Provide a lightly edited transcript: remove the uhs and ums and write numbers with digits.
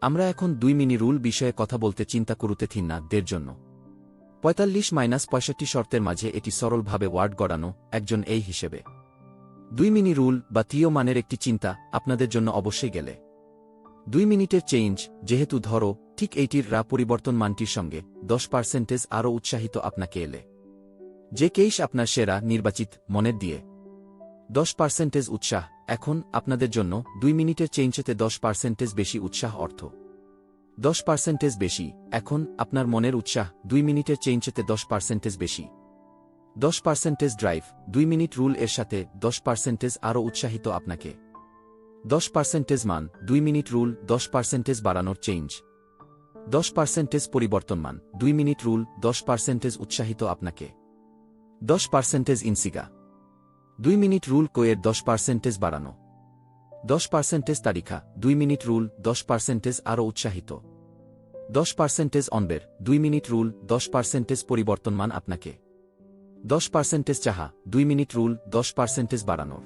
আমরা এখন 2 mini rule বিষয়ে কথা বলতে চিন্তা করতে থিন না দের জন্য 45-65 শর্তের মাঝে এটি সরলভাবে ওয়ার্ড গড়ানো একজন এই হিসেবে 2 মিনি রুল বা থিও মানের একটি চিন্তা আপনাদের জন্য অবশ্যই গেলে 2 মিনিটের চেঞ্জ যেহেতু ধরো ঠিক এইটির পরিবর্তন মানটির সঙ্গে 10% আরও উৎসাহিত আপনাকে এলে যে কেইস আপনার সেরা নির্বাচিত মনের দিয়ে 10% উৎসাহ এখন আপনাদের জন্য 2 মিনিটের চেঞ্জেতে 10% বেশি উৎসাহ অর্থ 10% বেশি এখন আপনার মনের উৎসাহ 2 মিনিটের চেঞ্জেতে 10% বেশি 10% ড্রাইভ 2 মিনিট রুল এর সাথে 10% আরও উৎসাহিত আপনাকে 10% মান 2 মিনিট রুল 10% বাড়ানোর চেঞ্জ 10% পরিবর্তন মান 2 মিনিট রুল 10% উৎসাহিত আপনাকে 10% ইনসিগা 2 মিনিট রুল কোয়ের 10% বাড়ানো 10% তারিখা 2 মিনিট রুল 10% আরও উৎসাহিত 10% অনবের 2 মিনিট রুল 10% পরিবর্তন মান আপনাকে 10% চাহা 2 মিনিট রুল 10% বাড়ানোর